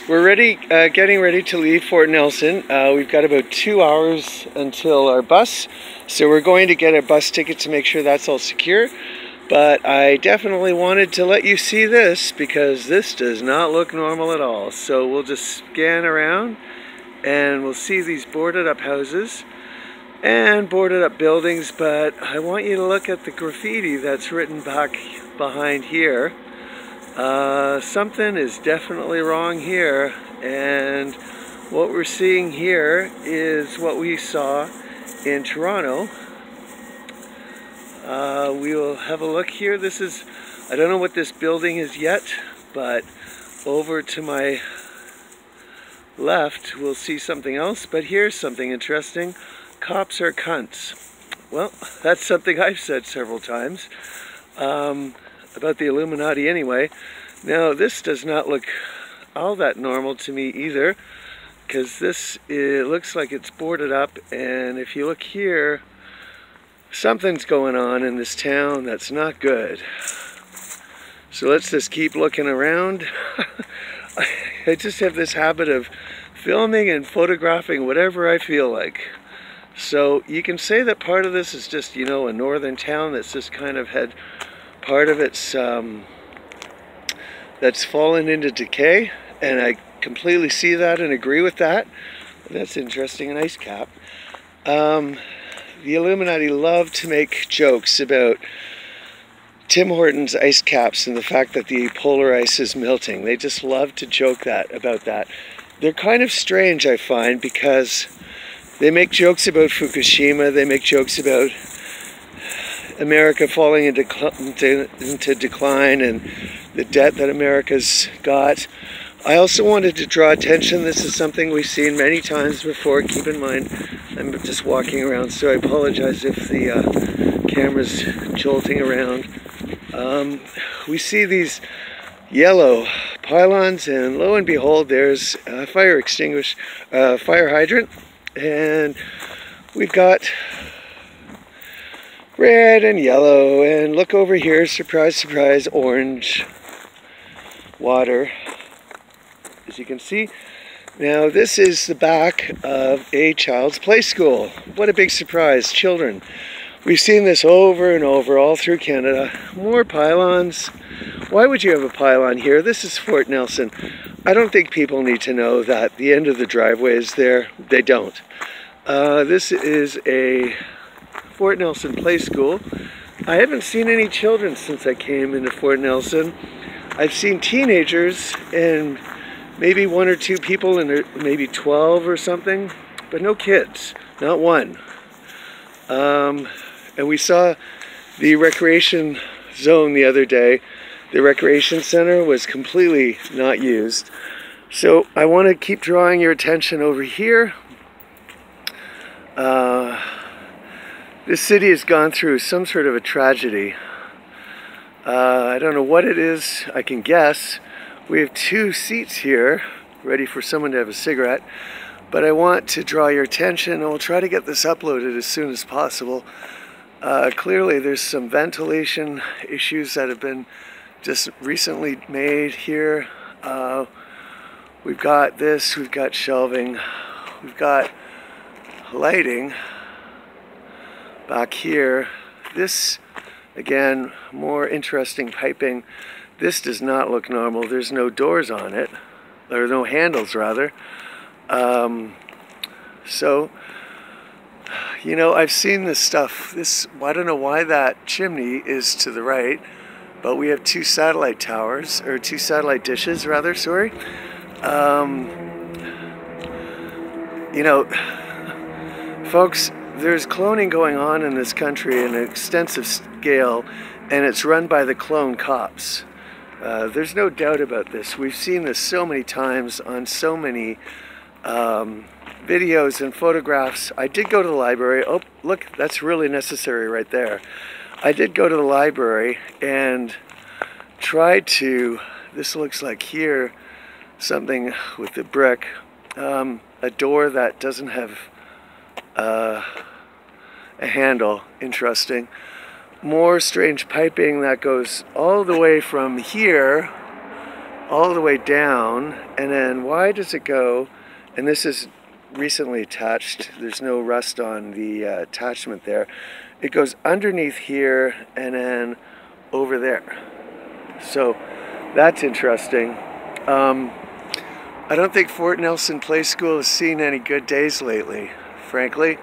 We're getting ready to leave Fort Nelson. We've got about 2 hours until our bus, so we're going to get a bus ticket to make sure that's all secure. But I definitely wanted to let you see this because this does not look normal at all. So we'll just scan around and we'll see these boarded up houses and boarded up buildings, but I want you to look at the graffiti that's written back behind here. Something is definitely wrong here, and what we're seeing here is what we saw in Toronto. We will have a look here. This is, I don't know what this building is yet, but over to my left we'll see something else. But here's something interesting. Cops are cunts. Well, that's something I've said several times. About the Illuminati anyway. Now this does not look all that normal to me either, because it looks like it's boarded up, and if you look here, something's going on in this town that's not good. So let's just keep looking around. I just have this habit of filming and photographing whatever I feel like. So you can say that part of this is just, you know, a northern town that's just kind of had part of its that's fallen into decay, and I completely see that and agree with that. That's interesting, an ice cap. The Illuminati love to make jokes about Tim Hortons ice caps and the fact that the polar ice is melting. They just love to joke about that. They're kind of strange, I find, because they make jokes about Fukushima, they make jokes about America falling into decline and the debt that America's got. I also wanted to draw attention, this is something we've seen many times before. Keep in mind, I'm just walking around, so I apologize if the camera's jolting around. We see these yellow pylons, and lo and behold, there's a fire hydrant, and we've got red and yellow, and look over here, surprise, surprise, orange water, as you can see. Now this is the back of a child's play school. What a big surprise, children. We've seen this over and over all through Canada. More pylons. Why would you have a pylon here? This is Fort Nelson. I don't think people need to know that the end of the driveway is there. They don't. This is a Fort Nelson Play School. I haven't seen any children since I came into Fort Nelson. I've seen teenagers and maybe one or two people in their maybe 12 or something, but no kids, not one. And we saw the recreation zone the other day. The recreation center was completely not used. So I want to keep drawing your attention over here. This city has gone through some sort of a tragedy. I don't know what it is. I can guess. We have 2 seats here ready for someone to have a cigarette, but I want to draw your attention, and we'll try to get this uploaded as soon as possible. Clearly there's some ventilation issues that have been just recently made here. We've got this, we've got shelving, we've got lighting back here. This, again, more interesting piping. This does not look normal. There's no doors on it, or no handles rather. So, you know, I've seen this stuff. I don't know why that chimney is to the right, but we have 2 satellite towers, or 2 satellite dishes rather, sorry. You know, folks, there's cloning going on in this country in an extensive scale, and it's run by the clone cops. There's no doubt about this. We've seen this so many times on so many videos and photographs. I did go to the library. Oh, look, that's really necessary right there. I did go to the library and tried to, this looks like here, something with the brick, a door that doesn't have a handle. Interesting. More strange piping that goes all the way from here all the way down, and then why does it go, and this is recently attached, there's no rust on the attachment there, it goes underneath here and then over there. So that's interesting. I don't think Fort Nelson Play School has seen any good days lately, frankly.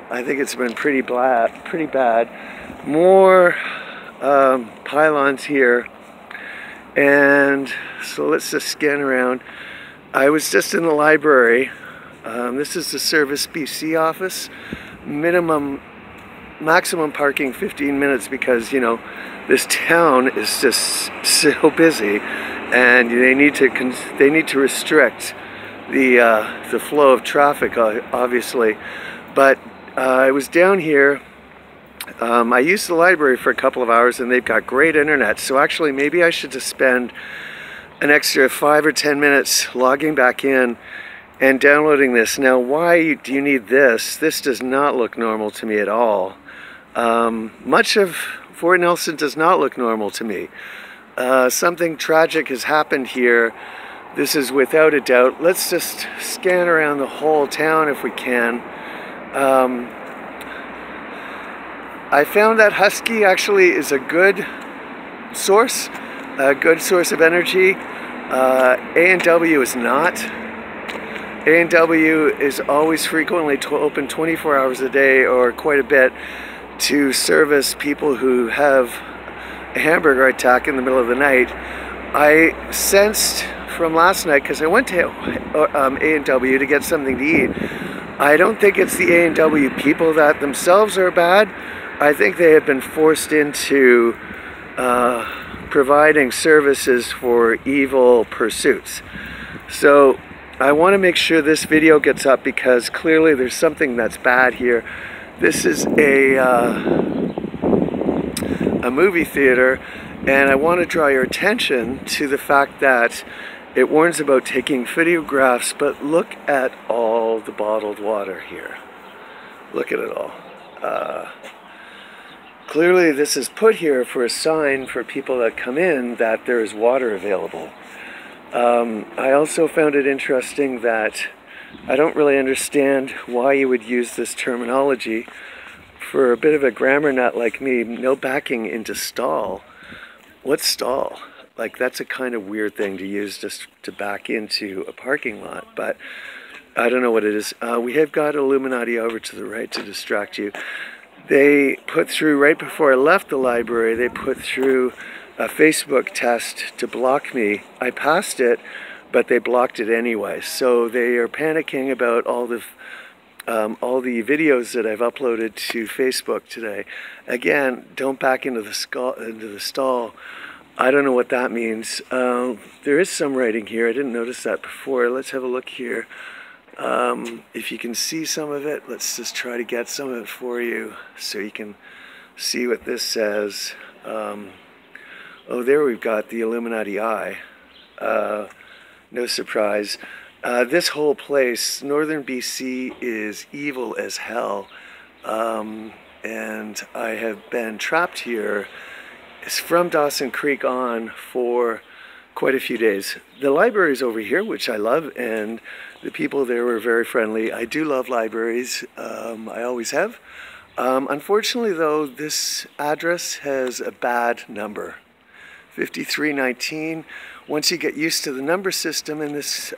I think it's been pretty bad. More pylons here. And so let's just scan around. I was just in the library. This is the Service BC office. Maximum parking 15 minutes because, you know, this town is just so busy, and they need to restrict the flow of traffic, obviously. But I was down here. I used the library for a couple of hours, and they've got great internet. So actually, maybe I should just spend an extra 5 or 10 minutes logging back in and downloading this. Now, why do you need this? This does not look normal to me at all. Much of Fort Nelson does not look normal to me. Something tragic has happened here. This is without a doubt. Let's just scan around the whole town if we can. I found that husky actually is a good source of energy. A&W is not. A&W is always frequently open 24 hours a day, or quite a bit, to service people who have a hamburger attack in the middle of the night. I sensed from last night, because I went to A&W to get something to eat, I don't think it's the A&W people that themselves are bad. I think they have been forced into providing services for evil pursuits. So I want to make sure this video gets up, because clearly there's something that's bad here. This is a movie theater, and I want to draw your attention to the fact that it warns about taking photographs, but look at all the bottled water here. Look at it all. Clearly this is put here for a sign for people that come in that there is water available. I also found it interesting that I don't really understand why you would use this terminology. For a bit of a grammar nut like me, no backing into stall. What's stall? Like, that's a kind of weird thing to use just to back into a parking lot, but I don't know what it is. We have got Illuminati over to the right to distract you. They put through, right before I left the library, they put through a Facebook test to block me. I passed it, but they blocked it anyway. So they are panicking about all the videos that I've uploaded to Facebook today. Again, don't back into the stall. I don't know what that means. There is some writing here. I didn't notice that before. Let's have a look here. If you can see some of it, let's just try to get some of it for you so you can see what this says. Oh, there we've got the Illuminati eye. No surprise. This whole place, northern BC, is evil as hell. And I have been trapped here. It's from Dawson Creek on for quite a few days. The library's over here, which I love, and the people there were very friendly. I do love libraries. I always have. Unfortunately, though, this address has a bad number. 5319. Once you get used to the number system in this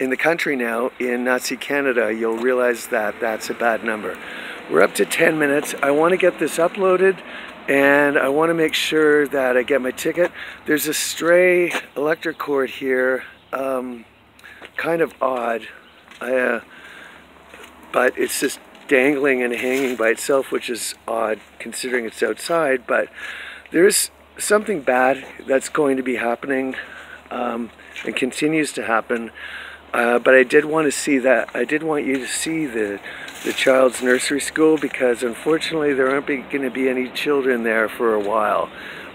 in the country now, in Nazi Canada, you'll realize that that's a bad number. We're up to 10 minutes. I want to get this uploaded, and I want to make sure that I get my ticket. There's a stray electric cord here, kind of odd, but it's just dangling and hanging by itself, which is odd considering it's outside. But there's something bad that's going to be happening and continues to happen. But I did want to see that. I did want you to see the child's nursery school, because unfortunately there aren't going to be any children there for a while,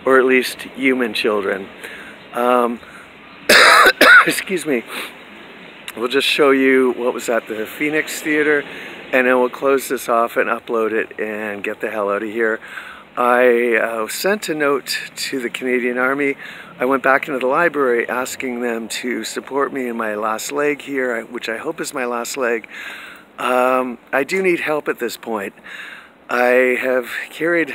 or at least human children. Excuse me. We'll just show you what was at the Phoenix Theater, and then we'll close this off and upload it and get the hell out of here. I sent a note to the Canadian Army. I went back into the library asking them to support me in my last leg here, which I hope is my last leg. I do need help at this point. I have carried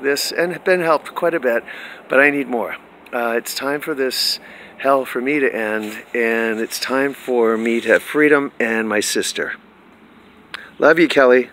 this and been helped quite a bit, but I need more. It's time for this hell for me to end, and it's time for me to have freedom and my sister. Love you, Kelly.